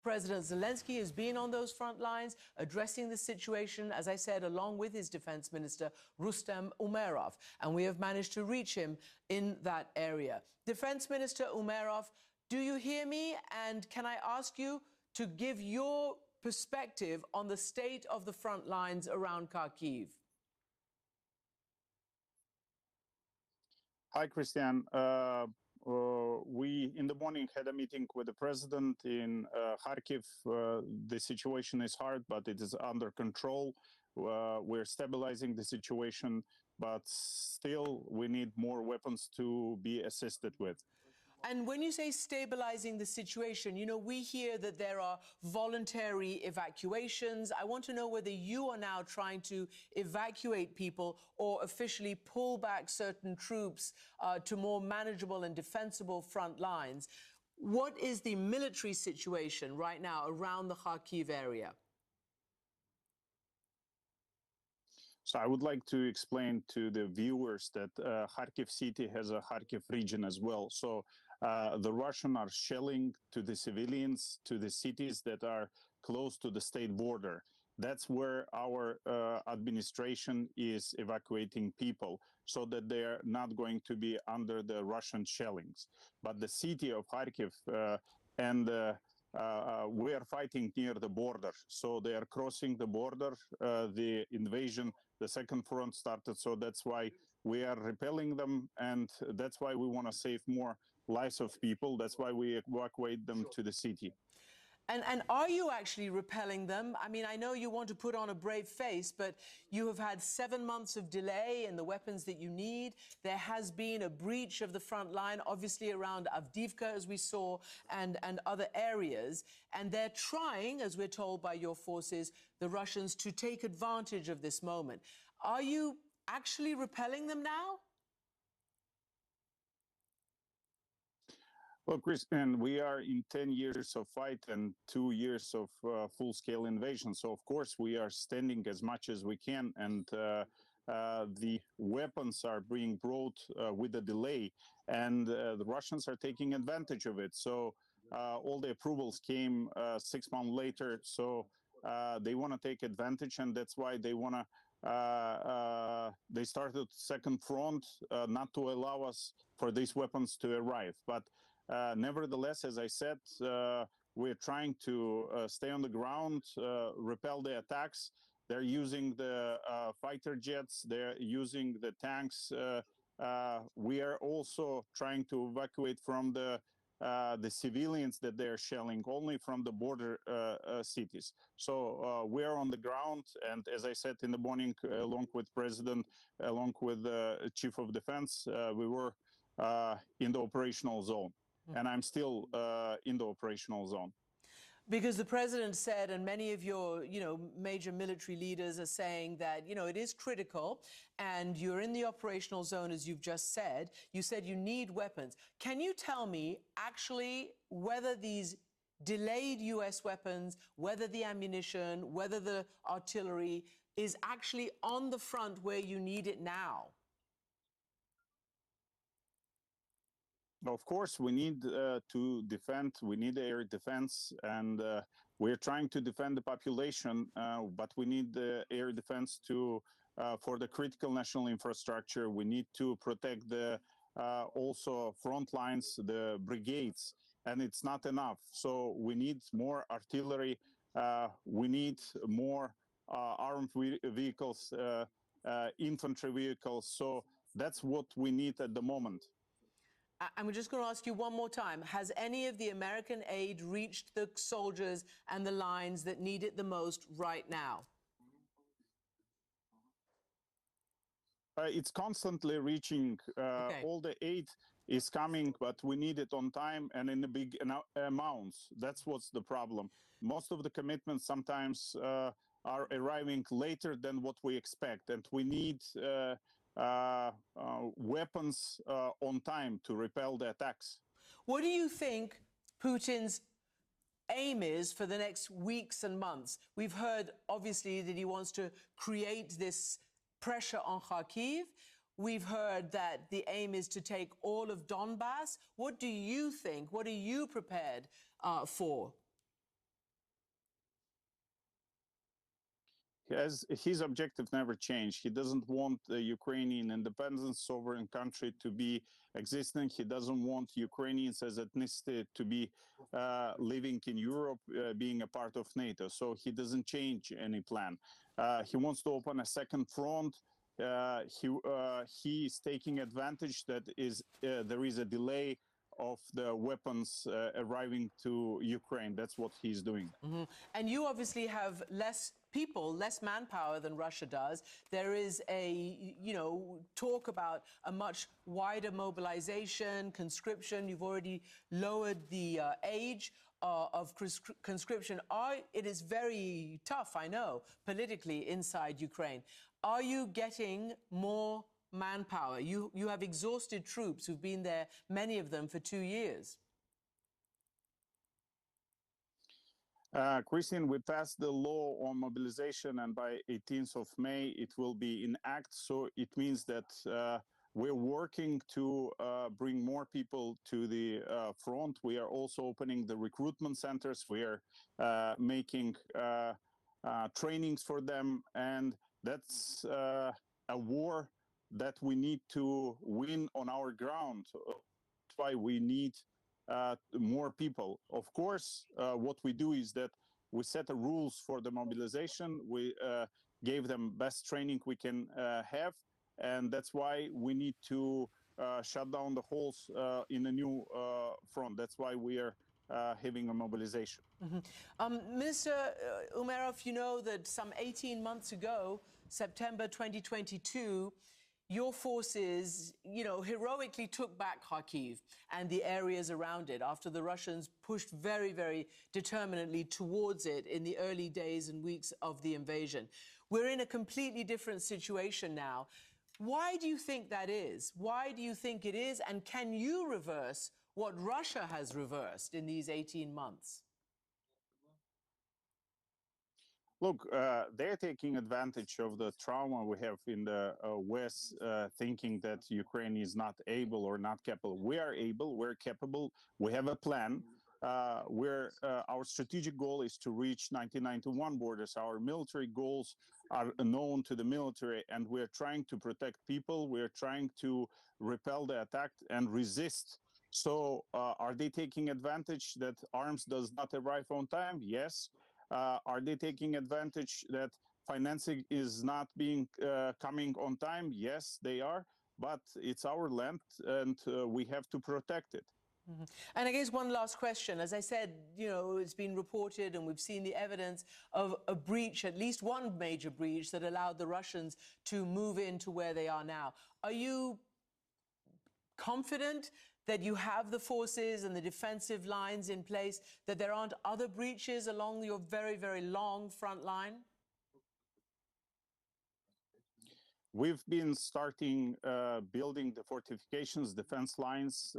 President Zelensky has been on those front lines, addressing the situation, as I said, along with his defense minister, Rustem Umerov. And we have managed to reach him in that area. Defense Minister Umerov, do you hear me? And can I ask you to give your perspective on the state of the front lines around Kharkiv? Hi, Christian. We, in the morning, had a meeting with the president in Kharkiv. The situation is hard, but it is under control. We're stabilizing the situation, but still we need more weapons to be assisted with. And when you say stabilizing the situation, you know, we hear that there are voluntary evacuations. I want to know whether you are now trying to evacuate people or officially pull back certain troops to more manageable and defensible front lines. What is the military situation right now around the Kharkiv area? So I would like to explain to the viewers that Kharkiv city has a Kharkiv region as well. So the Russians are shelling to the civilians, to the cities that are close to the state border. That's where our administration is evacuating people so that they're not going to be under the Russian shellings. But the city of Kharkiv we are fighting near the border. So they are crossing the border. The invasion, the second front started. So that's why we are repelling them. And that's why we want to save more lives of people. That's why we evacuate them to the city. And are you actually repelling them? I mean, I know you want to put on a brave face, but you have had 7 months of delay in the weapons that you need. There has been a breach of the front line, obviously around Avdiivka, as we saw, and other areas. And they're trying, as we're told by your forces, the Russians, to take advantage of this moment. Are you actually repelling them now? Well, Christian, we are in 10 years of fight and 2 years of full-scale invasion. So, of course, we are standing as much as we can. And the weapons are being brought with a delay. And the Russians are taking advantage of it. So all the approvals came 6 months later. So they want to take advantage. And that's why they want to they started second front not to allow us for these weapons to arrive. But nevertheless, as I said, we're trying to stay on the ground, repel the attacks. They're using the fighter jets. They're using the tanks. We are also trying to evacuate from the civilians that they're shelling, only from the border cities. So we're on the ground. And as I said in the morning, along with President, along with the Chief of Defense, we were in the operational zone. And I'm still in the operational zone. Because the president said, and many of your, major military leaders are saying that, it is critical and you're in the operational zone, as you've just said. You said you need weapons. Can you tell me actually whether these delayed U.S. weapons, whether the ammunition, whether the artillery is actually on the front where you need it now? Of course, we need to defend. We need air defense, and we're trying to defend the population. But we need the air defense to for the critical national infrastructure. We need to protect the also front lines, the brigades, and it's not enough. So we need more artillery. We need more armed vehicles, infantry vehicles. So that's what we need at the moment. I'm just going to ask you one more time. Has any of the American aid reached the soldiers and the lines that need it the most right now? It's constantly reaching. Okay. All the aid is coming, but we need it on time and in the big amounts. That's what's the problem. Most of the commitments sometimes are arriving later than what we expect, and we need weapons on time to repel the attacks. What do you think Putin's aim is for the next weeks and months? We've heard, obviously, that he wants to create this pressure on Kharkiv. We've heard that the aim is to take all of Donbass. What do you think? What are you prepared for? his objective never changed. He doesn't want the Ukrainian independent sovereign country to be existing. He doesn't want Ukrainians as ethnicity to be living in Europe, being a part of NATO. So he doesn't change any plan. He wants to open a second front. He is taking advantage that there is a delay of the weapons arriving to Ukraine. That's what he's doing. Mm-hmm. And you obviously have less people, less manpower than Russia does. There is talk about a much wider mobilization, conscription. You've already lowered the age of conscription. It is very tough, I know, politically inside Ukraine. Are you getting more manpower? You have exhausted troops who've been there, many of them, for 2 years. Christine, we passed the law on mobilization, and by 18th of May, it will be in act. So it means that we're working to bring more people to the front. We are also opening the recruitment centers. We are making trainings for them, and that's a war that we need to win on our ground. That's why we need more people. Of course, what we do is that we set the rules for the mobilization. We gave them best training we can have, and that's why we need to shut down the holes in a new front. That's why we are having a mobilization. Mm-hmm. Minister Umerov, you know that some 18 months ago, September 2022, your forces, heroically took back Kharkiv and the areas around it after the Russians pushed very, very determinedly towards it in the early days and weeks of the invasion. We're in a completely different situation now. Why do you think that is? Why do you think it is? And can you reverse what Russia has reversed in these 18 months? Look, they're taking advantage of the trauma we have in the West, thinking that Ukraine is not able or not capable. We are able, we're capable, we have a plan. Our strategic goal is to reach 1991 borders. Our military goals are known to the military, and we're trying to protect people. We're trying to repel the attack and resist. So are they taking advantage that arms does not arrive on time? Yes. Are they taking advantage that financing is not being coming on time? Yes, they are. But it's our land, and we have to protect it. Mm-hmm. And I guess one last question. As I said, it's been reported and we've seen the evidence of a breach, at least one major breach that allowed the Russians to move into where they are now. Are you confident that you have the forces and the defensive lines in place, that there aren't other breaches along your very, very long front line? We've been starting building the fortifications, defense lines,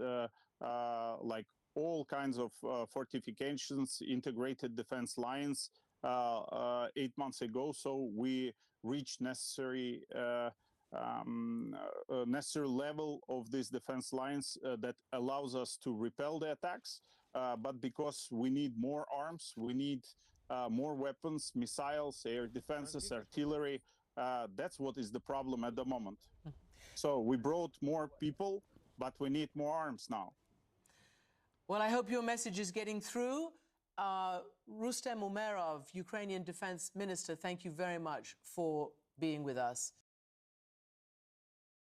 like all kinds of fortifications, integrated defense lines 8 months ago. So we reached necessary level of these defense lines that allows us to repel the attacks. But because we need more arms, we need more weapons, missiles, air defenses, artillery. That's what is the problem at the moment. So we brought more people, but we need more arms now. Well, I hope your message is getting through. Rustem Umerov, Ukrainian Defense Minister, thank you very much for being with us.